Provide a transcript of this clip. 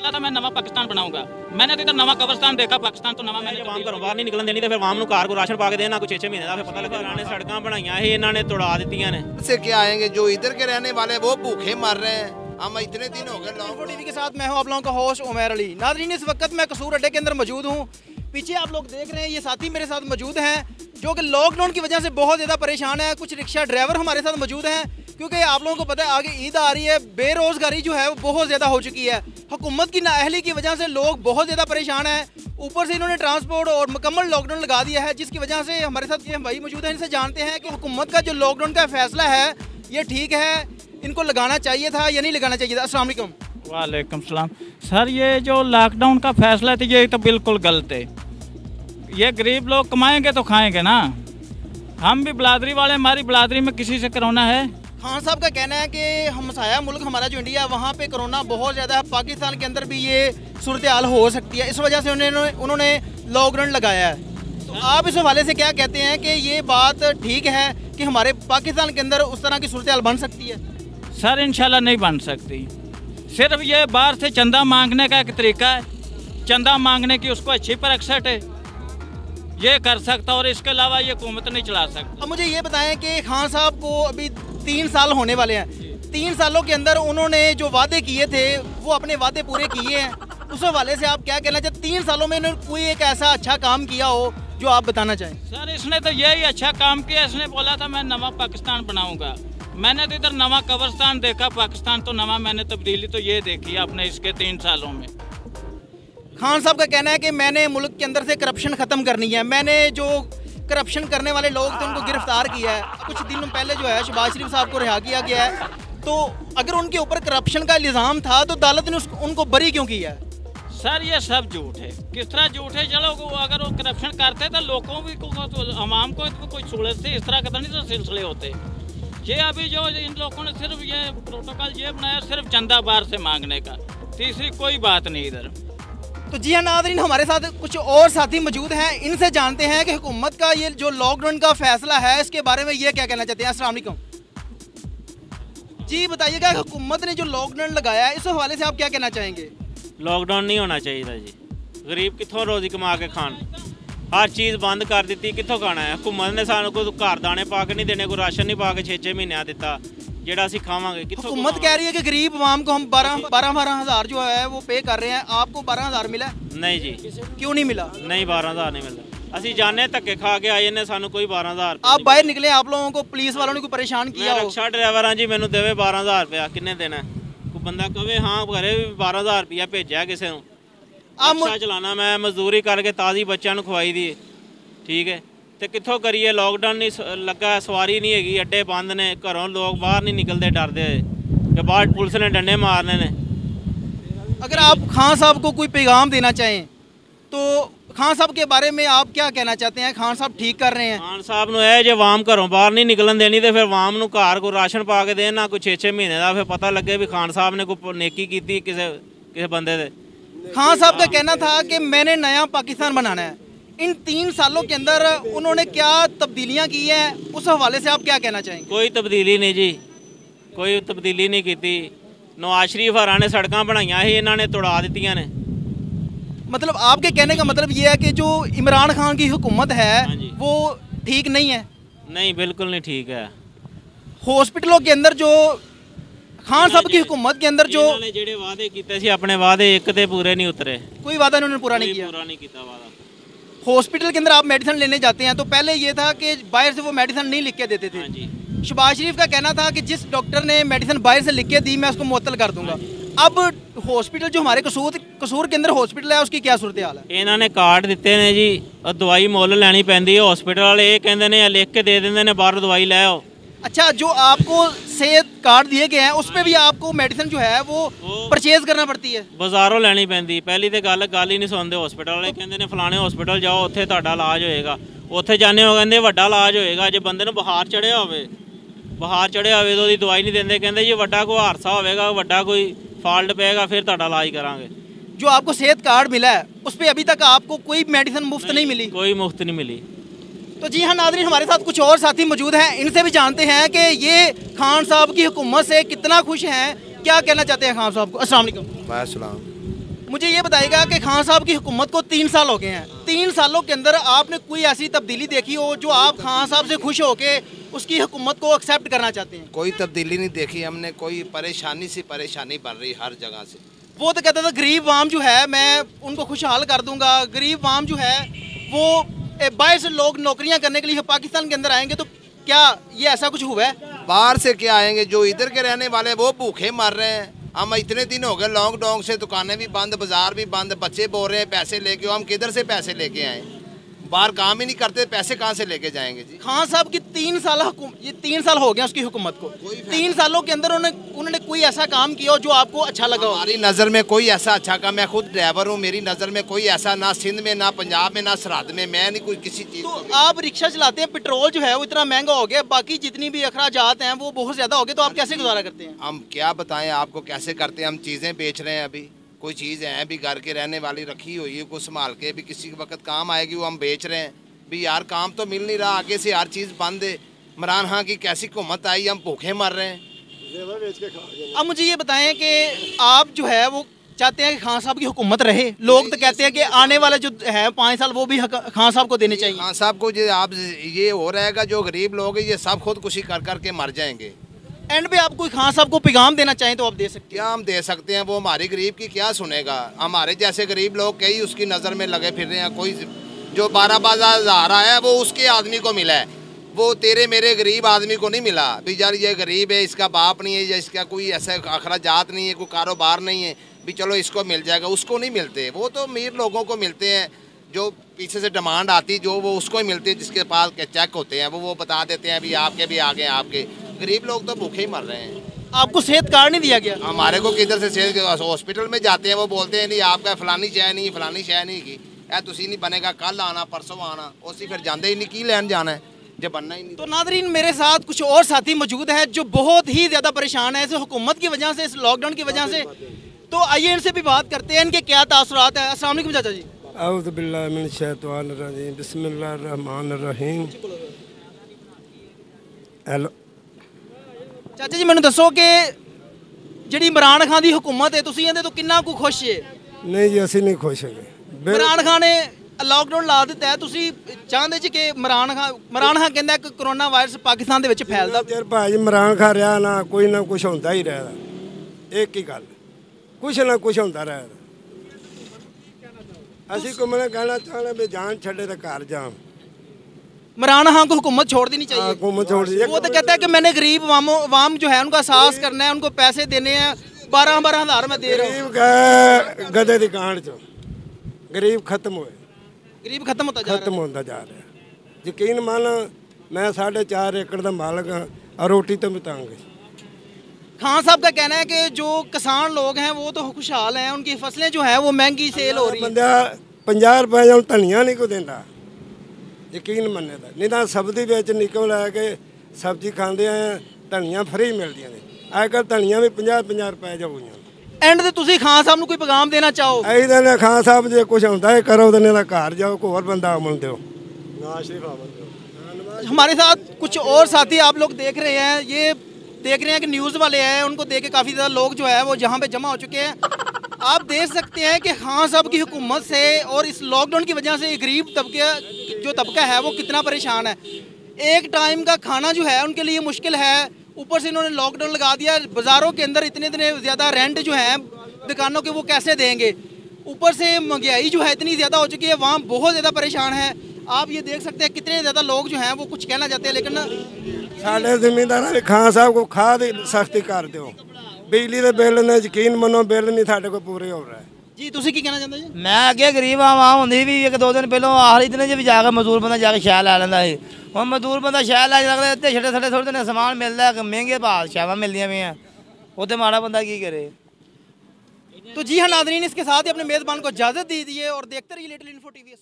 बोला था मैं नवा पाकिस्तान बनाऊंगा। मैंने तो इधर नवा कब्रिस्तान देखा, पाकिस्तान तो नवा मैंने आम घरों बाहर नहीं निकलन देनी, तो फिर आम कार को राशन पा के देना कुछ 6 महीने का, फिर पता लगा इन्होंने सड़कों बनाइयां ही इन्होंने तोड़ा दित्तियां ने। से क्या आएंगे जो इधर के रहने वाले वो भूखे मर रहे हैं। हम इतने दिन हो गए लॉन्ग टीवी के साथ मैं हूं आप लोगों का होस्ट उमर अली। नाज़रीन, इस वक्त मैं कसूर अड्डे के अंदर मौजूद हूं। पीछे आप लोग देख रहे हैं ये साथी मेरे साथ मौजूद हैं जो कि लॉकडाउन की वजह से बहुत ज़्यादा परेशान है। कुछ रिक्शा ड्राइवर हमारे साथ मौजूद हैं क्योंकि आप लोगों को पता है आगे ईद आ रही है, बेरोज़गारी जो है वो बहुत ज़्यादा हो चुकी है। हुकूमत की नाअहली की वजह से लोग बहुत ज़्यादा परेशान हैं। ऊपर से इन्होंने ट्रांसपोर्ट और मुकम्मल लॉकडाउन लगा दिया है, जिसकी वजह से हमारे साथ ये भाई मौजूद हैं। इनसे जानते हैं कि हुकूमत का जो लॉकडाउन का फैसला है ये ठीक है, इनको लगाना चाहिए था या नहीं लगाना चाहिए था। अस्सलाम वालेकुम। वालेकुम सलाम। सर, ये जो लॉकडाउन का फैसला है ये तो बिल्कुल गलत है। ये गरीब लोग कमाएंगे तो खाएंगे ना। हम भी बिरादरी वाले, हमारी बिरादरी में किसी से कोरोना है? खान साहब का कहना है कि हमसाया मुल्क हमारा जो इंडिया है वहाँ पे कोरोना बहुत ज़्यादा है, पाकिस्तान के अंदर भी ये सूरत हाल हो सकती है, इस वजह से उन्होंने लॉकडाउन लगाया है। तो आप इस हवाले से क्या कहते हैं कि ये बात ठीक है कि हमारे पाकिस्तान के अंदर उस तरह की सूरत हाल बन सकती है? सर, इंशाल्लाह नहीं बन सकती। सिर्फ ये बाहर से चंदा मांगने का एक तरीका है, चंदा मांगने की उसको अच्छी पर एक्सेट है, ये कर सकता और इसके अलावा ये हुकूमत नहीं चला सकता। अब मुझे ये बताएं कि खान साहब को अभी 3 साल होने वाले हैं। 3 सालों के अंदर उन्होंने जो वादे किए थे वो अपने वादे पूरे किए हैं। उस हवाले से आप क्या कहना चाहते? 3 सालों में इन्होंने कोई एक ऐसा अच्छा काम किया हो जो आप बताना चाहें? सर, इसने तो यही अच्छा काम किया। इसने बोला था मैं नवा पाकिस्तान बनाऊंगा। मैंने तो इधर नवा कब्रिस्तान देखा, पाकिस्तान तो नवा। मैंने तब्दीली तो ये देखी है अपने इसके 3 सालों में। खान साहब का कहना है कि मैंने मुल्क के अंदर से करप्शन ख़त्म करनी है, मैंने जो करप्शन करने वाले लोग थे उनको गिरफ्तार किया है। कुछ दिनों पहले जो है शहबाज शरीफ साहब को रिहा किया गया है, तो अगर उनके ऊपर करप्शन का इल्ज़ाम था तो अदालत ने उनको बरी क्यों किया है? सर, ये सब झूठ है। किस तरह झूठ है? चलो अगर वो करप्शन करते तो लोगों भी को आवाम को कोई सूरत से इस तरह का नहीं तो सिलसिले होते। ये अभी जो इन लोगों ने सिर्फ ये प्रोटोकॉल ये बनाया सिर्फ चंदा बाहर से मांगने का, तीसरी कोई बात नहीं इधर। तो जी हाँ नाज़रीन, हमारे साथ कुछ और साथी मौजूद हैं, इनसे जानते हैं कि हुकूमत का ये जो लॉकडाउन का फैसला है इसके बारे में ये क्या कहना चाहते हैं। अस्सलाम वालेकुम जी, बताइएगा हुकूमत ने जो लॉकडाउन लगाया है इस हवाले से आप क्या कहना चाहेंगे? लॉकडाउन नहीं होना चाहिए था जी। गरीब कितों रोजी कमा के खान, हर चीज़ बंद कर दी, कितों खाना है? हुकूमत ने सानू को घर दाने पा के नहीं देने, कोई राशन नहीं पा के 6-6 महीने दिता जेड़ा असी खावांगे। हुकूमत कह रही है कि गरीब आवाम को हम 12 हज़ार जो है वो पे कर रहे हैं, आपको 12 हज़ार मिला? नहीं जी। क्यों नहीं मिला? नहीं, 12 हज़ार नहीं मिलता। असी जाने धक्के खा के आए ने, सानू कोई 12 हज़ार। आप बाहर निकले, आप लोगों को पुलिस वालों ने कोई परेशान किया हो? रिक्शा ड्राइवर हाँ जी, मैनू देवे 12 हज़ार रुपया, किन्ने देना? कोई बंदा कहे हाँ घरे भी 12 हज़ार रुपया भेजा किसी को। रिक्शा चलाना मैं मजदूरी करके ताज़ी बच्चों को खवाई दी, ठीक है, तो कितों करिए? लॉकडाउन नहीं लगा, सवारी नहीं हैगी, अड्डे बंद ने, घरों लोग बाहर नहीं निकलते डरते कि बाहर पुलिस ने डंडे मारने ने। अगर आप खान साहब को कोई पैगाम देना चाहें तो खान साहब के बारे में आप क्या कहना चाहते हैं? खान साहब ठीक कर रहे हैं? खान साहब ने है जो आवाम घरों बाहर नहीं निकलन देनी तो फिर आवाम को घर को राशन पा के देना कोई 6-6 महीने का, फिर पता लगे भी खान साहब ने कोई नेकी की किसी बंदे से। खान साहब का कहना था कि मैंने नया पाकिस्तान बनाना है। इन 3 सालों के अंदर उन्होंने क्या तब्दीलियां की हैं, उस हवाले से आप क्या कहना चाहेंगे? कोई तब्दीली नहीं जी, कोई तब्दीली नहीं की। नवाज शरीफ हरा ने सड़कें बनाइयां ही, इन्होंने तोड़ा दित्तियां ने। मतलब आपके कहने का मतलब ये है कि जो इमरान खान की हुकूमत है वो ठीक नहीं है? नहीं, बिल्कुल नहीं ठीक है। हॉस्पिटलों के अंदर जो खान साहब की हुकूमत के अंदर जो जेड़े वादे कीते सी अपने वादे एक ते पूरे नहीं उतरे, कोई वादा इन्होंने पूरा नहीं किया। वादा। हॉस्पिटल के अंदर आप मेडिसिन लेने जाते हैं तो पहले ये था कि बाहर से वो मेडिसिन नहीं लिख के देते थे। शहबाज शरीफ का कहना था कि जिस डॉक्टर ने मेडिसिन बाहर से लिख के दी मैं उसको मुअत्तल कर दूंगा। अब हॉस्पिटल जो हमारे कसूर के अंदर हॉस्पिटल है उसकी क्या सूरत हाल है? इन्होंने कार्ड दिते ने जी, दवाई मुल लैनी पैंदी है। हॉस्पिटल वाले ये कहते हैं लिख के दे देंगे ने बाहर दवाई ले आओ। अच्छा, जो आपको सेहत कार्ड दिए गए हैं उस पर भी आपको मेडिसिन जो है वो परचेज करना पड़ती है? बाजारों लैनी पैंदी। पहली तो गल ही नहीं सुनते हॉस्पिटल वाले, कहते हैं फलाने हॉस्पिटल जाओ उत्थे तुहाडा इलाज होएगा, उत्थे जाने हो कहते वड्डा इलाज होएगा। जे बंदे नूं बुखार चढ़िया होवे तो उसदी दवाई नहीं देंदे, कहते जी वड्डा कोई हादसा होवेगा, वड्डा कोई फॉल्ट पेगा फिर तुहाडा इलाज करांगे। जो आपको सेहत कार्ड मिला है उस पर अभी तक आपको कोई मेडिसिन मुफ्त नहीं मिली? कोई मुफ्त नहीं मिली। तो जी हाँ नाज़रीन, हमारे साथ कुछ और साथी मौजूद हैं, इनसे भी जानते हैं कि ये खान साहब की हुकूमत से कितना खुश हैं, क्या कहना चाहते हैं खान साहब को। अस्सलाम वालेकुम। वालेकुम। मुझे ये बताइएगा कि खान साहब की हुकूमत को 3 साल हो गए हैं, 3 सालों के अंदर आपने कोई ऐसी तब्दीली देखी हो जो आप खान साहब से खुश हो के उसकी हुकूमत को एक्सेप्ट करना चाहते हैं? कोई तब्दीली नहीं देखी हमने, कोई परेशानी से परेशानी बढ़ रही हर जगह से। वो तो कहता था गरीब वाम जो है मैं उनको खुशहाल कर दूंगा, गरीब वाम जो है वो बाहर से लोग नौकरियां करने के लिए पाकिस्तान के अंदर आएंगे, तो क्या ये ऐसा कुछ हुआ है? बाहर से क्या आएंगे, जो इधर के रहने वाले वो भूखे मर रहे हैं। हम इतने दिन हो गए लॉकडाउन से, दुकानें भी बंद, बाजार भी बंद, बच्चे बोल रहे हैं पैसे लेके, हम किधर से पैसे लेके आए? बाहर काम ही नहीं करते, पैसे कहाँ से लेके जाएंगे जी? खान साहब की 3 साल ये 3 साल हो गए उसकी हुकूमत को, 3 सालों के अंदर उन्होंने कोई ऐसा काम किया हो जो आपको अच्छा लगा हो? हमारी नज़र में कोई ऐसा अच्छा काम, मैं खुद ड्राइवर हूँ, मेरी नज़र में कोई ऐसा ना सिंध में, ना पंजाब में, ना सरहद में, मैं नहीं कोई किसी चीज़। तो आप रिक्शा चलाते हैं, पेट्रोल जो है वो इतना महंगा हो गया, बाकी जितनी भी अखराजात हैं वो बहुत ज़्यादा हो गए, तो आप कैसे गुजारा करते हैं? हम क्या बताएं आपको कैसे करते हैं? हम चीज़ें बेच रहे हैं, अभी कोई चीज़ है भी घर के रहने वाली रखी हुई है, को संभाल के भी किसी वक्त काम आएगी, वो हम बेच रहे हैं भी। यार काम तो मिल नहीं रहा, आगे से हर चीज़ बंद है। इमरान खान की कैसी हुकूमत आई, हम भूखे मर रहे हैं। अब मुझे ये बताएं कि आप जो है वो चाहते हैं कि खान साहब की हुकूमत रहे, लोग तो कहते हैं कि आने वाले जो है 5 साल वो भी खान साहब को देने चाहिए। खान साहब को जो आप ये हो रहेगा, जो गरीब लोग हैं ये सब खुदकुशी कर करके मर जाएंगे। एंड पे आप कोई खान साहब को पैगाम देना चाहें तो आप दे सकते हैं? क्या हम दे सकते हैं? वो हमारी गरीब की क्या सुनेगा? हमारे जैसे गरीब लोग कई उसकी नज़र में लगे फिर रहे हैं। कोई जो 12-12 हज़ार आया है वो उसके आदमी को मिला है, वो तेरे मेरे गरीब आदमी को नहीं मिला। भी यार ये गरीब है, इसका बाप नहीं है, या इसका कोई ऐसा अखराजात नहीं है, कोई कारोबार नहीं है, भी चलो इसको मिल जाएगा, उसको नहीं मिलते। वो तो अमीर लोगों को मिलते हैं, जो पीछे से डिमांड आती जो वो उसको ही मिलती है, जिसके पास के चेक होते हैं वो बता देते हैं भी आपके भी आगे आपके। गरीब लोग तो भूखे ही मर रहे हैं। आपको सेहत कार्ड नहीं दिया गया? हमारे को किधर से सेहत, हॉस्पिटल में जाते हैं वो बोलते हैं नहीं आपका फलानी शय नहीं, फलानी शय नहीं की ऐ तुसी नहीं बनेगा, कल आना परसों आना, उसी फिर जाते ही नहीं, की लैन जाना है जब बनना ही नहीं। तो नादरीन मेरे साथ कुछ और साथी मौजूद है जो बहुत ही ज़्यादा परेशान है इस हुकूमत की वजह से, इस लॉकडाउन की वजह से। तो आइए इनसे भी बात करते हैं, इनके क्या तासुरात है। अस्सलाम वालेकुम चाचा जी। औज़ु बिल्लाहि मिनश शैतानिर रजीम, बिस्मिल्लाहिर रहमानिर रहीम। हेलो चाचा जी मैंने दसो कि ਜਿਹੜੀ इमरान खान की हुकूमत है ਤੁਸੀਂ ਇਹਦੇ ਤੋਂ ਕਿੰਨਾ ਕੁ ਖੁਸ਼ ਹੈ? नहीं जी ਅਸੀਂ नहीं खुश ਹੈਗੇ। इमरान खान ने लॉकडाउन ला ਦਿੱਤਾ ਹੈ, ਤੁਸੀਂ ਚਾਹੁੰਦੇ ਜੀ ਕਿ इमरान खान ਕਹਿੰਦਾ ਕਿ कोरोना वायरस पाकिस्तान ਦੇ ਵਿੱਚ ਫੈਲਦਾ? ਚਿਰ ਭਾਜੀ ਇਮਰਾਨ ਖਾਨ ਰਿਹਾ ਨਾ ਕੋਈ ਨਾ ਕੁਛ ਹੁੰਦਾ ਹੀ ਰਹਿਦਾ, ਇੱਕ ਹੀ ਗੱਲ ਕੁਛ ਨਾ ਕੁਛ ਹੁੰਦਾ ਰਹਿਦਾ। ਅਸੀਂ ਘੁੰਮਣਾ ਕਹਿਣਾ ਚਾਹੁੰਦੇ ਵੀ ਜਾਨ ਛੱਡੇ ਤਾਂ ਘਰ ਜਾਮ। इमरान खान को हुकूमत छोड़ देनी चाहिए। हुकूमत छोड़ दी। वो तो कहता है कि मैंने गरीब वाम जो है उनका एहसास करना है, उनको पैसे देने हैं, 12-12 हज़ार में दे रहा हूँ। गरीब गधे ਦੀ ਕਾਂਡ ਚ गरीब खत्म होए, गरीब खत्म होता जा रहा है। खत्म होता जा रहा है। यकीन मान मैं 4.5 एकड़ का मालक हाँ और रोटी तो मैं तंग। खान साहब का कहना है कि जो किसान लोग हैं वो तो खुशहाल हैं, उनकी फसलें जो हैं वो महंगी सेल हो रही है। बंदा 50 रुपए जो धनिया नहीं को देता, यकीन मन्ने दा नहीं तो सब्जी बेच निकल लैके सब्जी खाते हैं, धनिया फ्री मिलदियां ने। अजकल धनिया भी 50-50 रुपए जो हुई। एंड ते तुसी खान साहब ਨੂੰ ਕੋਈ ਪੈਗਾਮ ਦੇਣਾ ਚਾਹੋ? ऐ देने खान साहब जे कुछ होता है करो तो नहीं घर जाओ कोई और बंदा अमन दो। हमारे साथ कुछ और साथी आप लोग देख रहे हैं, ये देख रहे हैं कि न्यूज़ वाले हैं, उनको देख के काफ़ी ज़्यादा लोग जो है वो जहाँ पे जमा हो चुके हैं। आप देख सकते हैं कि खान साहब की हुकूमत से और इस लॉकडाउन की वजह से गरीब तबका है वो कितना परेशान है। एक टाइम का खाना जो है उनके लिए मुश्किल है, ऊपर से इन्होंने लॉकडाउन लगा दिया, बाज़ारों के अंदर इतने ज़्यादा रेंट जो है दुकानों के वो कैसे देंगे, ऊपर से महंगाई जो है इतनी ज़्यादा हो चुकी है, वहाँ बहुत ज़्यादा परेशान है। आप ये देख सकते हैं कितने ज़्यादा लोग जो हैं वो कुछ कहना चाहते हैं, लेकिन साढ़े जिम्मेदार ने खान साहब को खाद सख्ती कर दो, बिजली के बिल ने यकीन मनो बिल नहीं साढ़े को पूरे हो रहा है जी। तुसी की कहना चाहते जी? मैं अगे गरीब आवाम होंदी भी 1-2 दिन पहलों आखिरी दिन च भी जाके मजदूर बंदा जाके शैल लै लैंदा ਸੀ। ਹੁਣ मजदूर बंदा शैल लै लगदा ते छड़े छड़े थोड़े दिन समान मिलदा है, महंगे भाव शैवां मिलदियां पईयां, उत्ते माड़ा बंदा की करे। तो जी हाँ नाज़रीन, इसके साथ ही अपने मेज़बान को इजाज़त दीजिए और देखते रहिए लिटिल इन्फो टीवी।